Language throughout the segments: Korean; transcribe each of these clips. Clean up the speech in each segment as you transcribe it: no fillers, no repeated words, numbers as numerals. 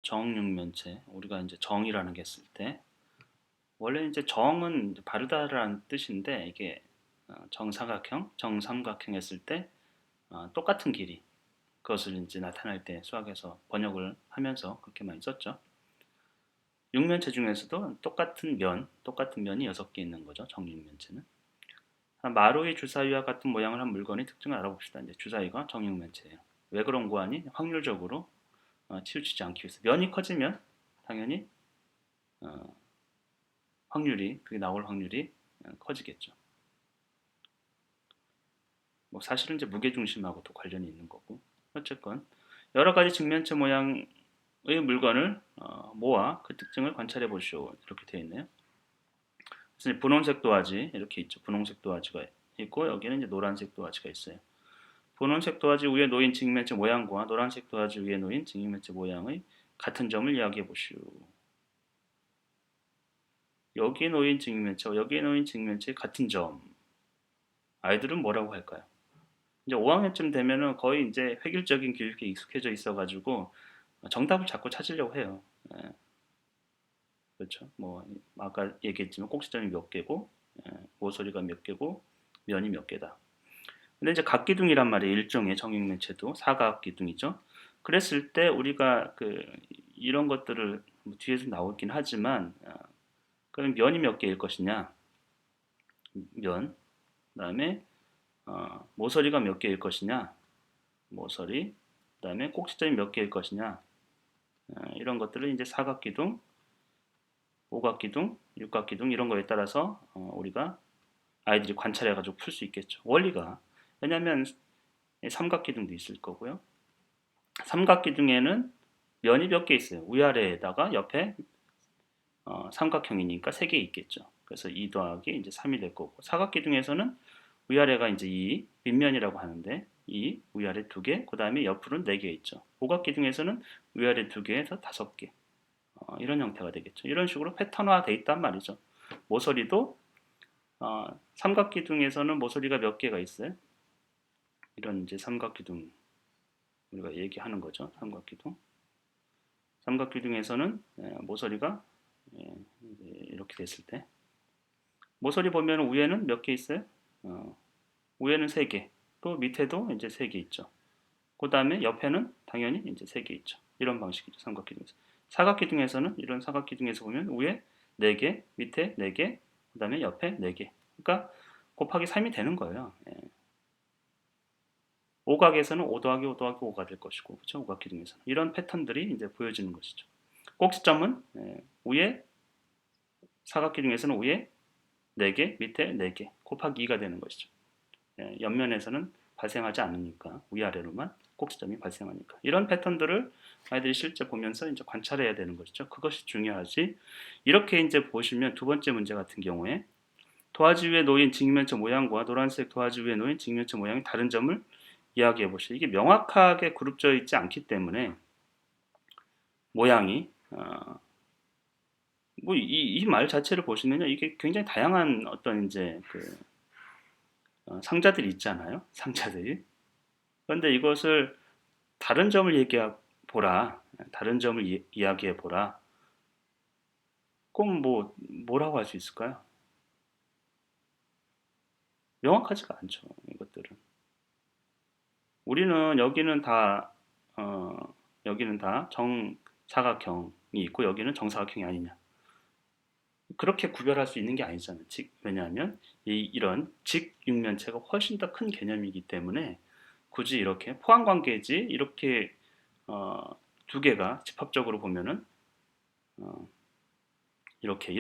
정육면체, 우리가 이제 정이라는 게 했을 때, 원래 이제 정은 이제 바르다라는 뜻인데, 이게 정사각형, 정삼각형 했을 때 똑같은 길이, 그것을 이제 나타낼 때 수학에서 번역을 하면서 그렇게 많이 썼죠. 육면체 중에서도 똑같은 면이 6개 있는 거죠. 정육면체는. 마루의 주사위와 같은 모양을 한 물건의 특징을 알아봅시다. 이제 주사위가 정육면체예요. 왜 그런 거 아니? 확률적으로 치우치지 않기 위해서. 면이 커지면 당연히 어, 그게 나올 확률이 커지겠죠. 뭐 사실은 이제 무게중심하고도 관련이 있는 거고. 어쨌건 여러 가지 직면체 모양의 물건을 모아 그 특징을 관찰해 보시오. 이렇게 되어 있네요. 그래서 분홍색 도화지 이렇게 있죠. 분홍색 도화지가 있고 여기는 이제 노란색 도화지가 있어요. 분홍색 도화지 위에 놓인 직면체 모양과 노란색 도화지 위에 놓인 직면체 모양의 같은 점을 이야기해 보시오. 여기에 놓인 직면체와 여기에 놓인 직면체의 같은 점. 아이들은 뭐라고 할까요? 이제 5학년쯤 되면은 거의 이제 획일적인 교육에 익숙해져 있어가지고 정답을 자꾸 찾으려고 해요. 예, 그렇죠. 뭐 아까 얘기했지만 꼭지점이 몇 개고 모서리가 몇 개고 면이 몇 개다. 근데 이제 각기둥이란 말이에요. 일종의 정육면체도 사각기둥이죠. 그랬을 때 우리가 이런 것들을 뭐 뒤에서 나오긴 하지만 그럼 면이 몇 개일 것이냐? 면. 그다음에 모서리가 몇 개일 것이냐? 모서리. 그다음에 꼭지점이 몇 개일 것이냐? 이런 것들을 이제 사각기둥, 오각기둥, 육각기둥 이런 거에 따라서 우리가 아이들이 관찰해가지고 풀 수 있겠죠. 원리가. 왜냐하면 삼각기둥도 있을 거고요. 삼각기둥에는 면이 몇 개 있어요. 위아래에다가 옆에 삼각형이니까 3개 있겠죠. 그래서 2 더하기 이제 3이 될 거고 사각기둥에서는 위아래가 이제 2 밑면이라고 하는데 2 위아래 2개 그 다음에 옆으로는 4개 있죠. 오각기둥에서는 위아래 2개에서 5개 이런 형태가 되겠죠. 이런 식으로 패턴화 돼 있단 말이죠. 모서리도 삼각기둥에서는 모서리가 몇 개가 있어요. 이런 이제 삼각기둥 우리가 얘기하는 거죠. 삼각기둥에서는 모서리가 이렇게 됐을 때 모서리 보면 위에는 몇 개 있어요? 위에는 3개, 또 밑에도 이제 3개 있죠. 그 다음에 옆에는 당연히 이제 3개 있죠. 이런 방식이죠. 삼각기둥에서. 사각기둥에서는 이런 사각기둥에서 보면 위에 4개, 밑에 4개, 그 다음에 옆에 4개. 그러니까 곱하기 3이 되는 거예요. 오각에서는 5 더하기 5 더하기 5가 될 것이고, 그렇죠? 오각기둥에서는. 이런 패턴들이 이제 보여지는 것이죠. 꼭지점은 위에 사각기둥에서는 위에 4개, 밑에 4개, 곱하기 2가 되는 것이죠. 옆면에서는 발생하지 않으니까 위아래로만 꼭지점이 발생하니까 이런 패턴들을 아이들이 실제 보면서 이제 관찰해야 되는 것이죠. 그것이 중요하지. 이렇게 이제 보시면 두 번째 문제 같은 경우에 도화지 위에 놓인 직면체 모양과 노란색 도화지 위에 놓인 직면체 모양이 다른 점을 이야기해 보시죠. 이게 명확하게 그룹되어 있지 않기 때문에 모양이 뭐 이 말 자체를 보시면요 이게 굉장히 다양한 어떤 이제 상자들이 있잖아요. 상자들이. 그런데 이것을 다른 점을 얘기해 보라. 다른 점을 이야기해 보라. 그럼 뭐라고 할 수 있을까요? 명확하지가 않죠. 이것들은. 우리는 어, 여기는 다 정사각형이 있고 여기는 정사각형이 아니냐. 그렇게 구별할 수 있는 게 아니잖아요. 왜냐하면 이런 직육면체가 훨씬 더 큰 개념이기 때문에 굳이 이렇게 포항관계지 이렇게 두 개가 집합적으로 보면은 어, 이렇게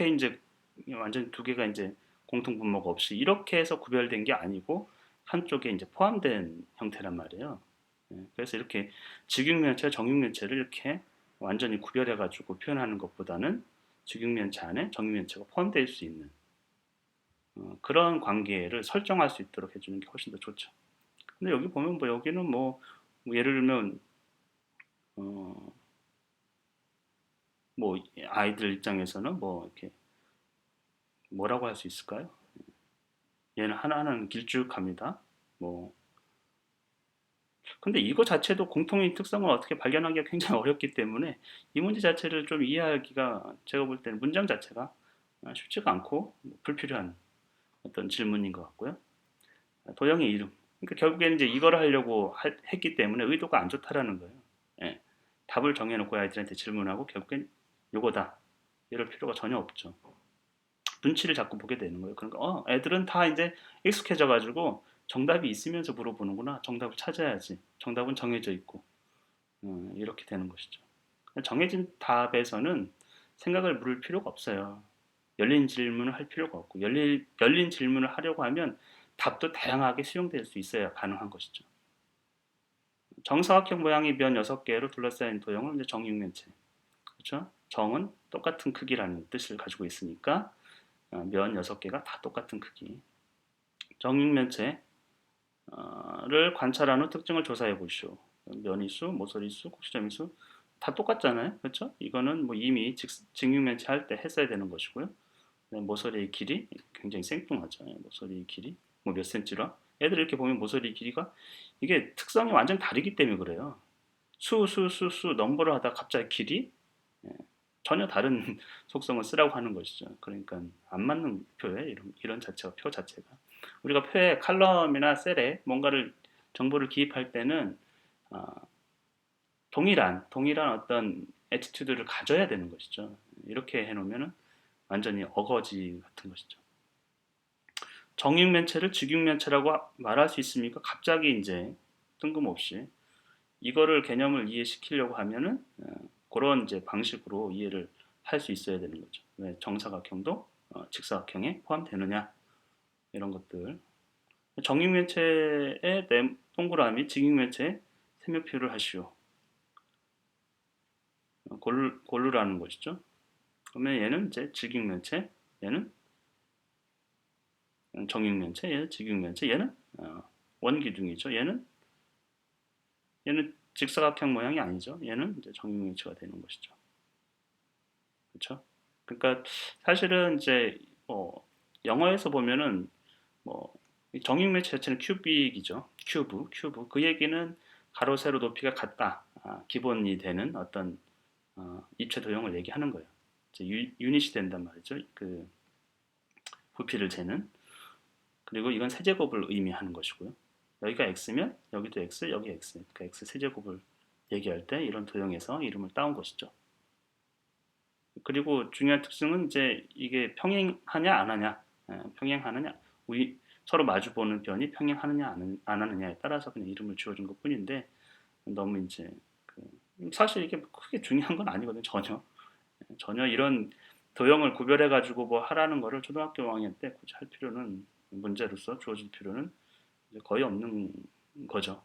이제 완전 두 개가 이제 공통 분모가 없이 이렇게 해서 구별된 게 아니고 한쪽에 이제 포함된 형태란 말이에요. 그래서 이렇게 직육면체, 정육면체를 이렇게 완전히 구별해 가지고 표현하는 것보다는 직육면체 안에 정육면체가 포함될 수 있는 그런 관계를 설정할 수 있도록 해주는 게 훨씬 더 좋죠. 근데 여기 보면 여기는 예를 들면 어, 아이들 입장에서는 이렇게 뭐라고 할 수 있을까요? 얘는 하나는 길쭉합니다. 뭐 근데 이거 자체도 공통의 특성을 어떻게 발견하기가 굉장히 어렵기 때문에 이 문제 자체를 좀 이해하기가 제가 볼 때는 문장 자체가 쉽지가 않고 불필요한 어떤 질문인 것 같고요. 도형의 이름. 그러니까 결국에는 이제 이거를 하려고 했기 때문에 의도가 안 좋다라는 거예요. 예. 답을 정해놓고 아이들한테 질문하고 결국엔 요거다. 이럴 필요가 전혀 없죠. 눈치를 자꾸 보게 되는 거예요. 그러니까 애들은 다 이제 익숙해져 가지고 정답이 있으면서 물어보는구나. 정답을 찾아야지. 정답은 정해져 있고 이렇게 되는 것이죠. 정해진 답에서는 생각을 물을 필요가 없어요. 열린 질문을 할 필요가 없고 열린 질문을 하려고 하면 답도 다양하게 수용될 수 있어야 가능한 것이죠. 정사각형 모양의 면 6개로 둘러싸인 도형을 이제 정육면체. 그렇죠? 정은 똑같은 크기라는 뜻을 가지고 있으니까 면 6개가 다 똑같은 크기. 정육면체를 관찰한 후 특징을 조사해 보시오. 면이수, 모서리수, 곡시점이수 다 똑같잖아요. 그렇죠? 이거는 뭐 이미 직육면체 할 때 했어야 되는 것이고요. 모서리의 길이 굉장히 생뚱하죠. 모서리의 길이 뭐 몇 센치라. 애들 이렇게 보면 모서리 길이가 이게 특성이 완전 다르기 때문에 그래요. 수 넘버를 하다 갑자기 길이 전혀 다른 속성을 쓰라고 하는 것이죠. 그러니까 안 맞는 표에 이런 자체가 표 자체가 우리가 표에 칼럼이나 셀에 뭔가를 정보를 기입할 때는 어, 동일한 어떤 애티튜드를 가져야 되는 것이죠. 이렇게 해놓으면 완전히 어거지 같은 것이죠. 정육면체를 직육면체라고 말할 수 있습니까? 갑자기 이제 뜬금없이 이거를 개념을 이해시키려고 하면은 그런 이제 방식으로 이해를 할 수 있어야 되는 거죠. 왜 정사각형도 직사각형에 포함되느냐 이런 것들. 정육면체의 동그라미, 직육면체의 세모표를 하시오. 고르라는 것이죠. 그러면 얘는 이제 직육면체, 얘는 정육면체, 얘는 직육면체, 얘는 원기둥이죠. 얘는 직사각형 모양이 아니죠. 얘는 이제 정육면체가 되는 것이죠. 그렇죠? 그러니까 사실은 이제 영어에서 보면은 뭐 정육면체 자체는 큐빅이죠. 큐브. 그 얘기는 가로 세로 높이가 같다. 기본이 되는 어떤 입체 도형을 얘기하는 거예요. 이제 유닛이 된단 말이죠. 그 부피를 재는. 그리고 이건 세제곱을 의미하는 것이고요. 여기가 x면 여기도 x, 여기 x. 그러니까 x 세제곱을 얘기할 때 이런 도형에서 이름을 따온 것이죠. 그리고 중요한 특징은 이제 이게 평행하냐 안 하냐, 평행하느냐, 서로 마주보는 변이 평행하느냐 안 하느냐에 따라서 그냥 이름을 지어준 것뿐인데 너무 이제 사실 이게 크게 중요한 건 아니거든요. 전혀 이런 도형을 구별해 가지고 뭐 하라는 거를 초등학교 5학년 때 굳이 할 필요는 문제로서 주어질 필요는 거의 없는 거죠.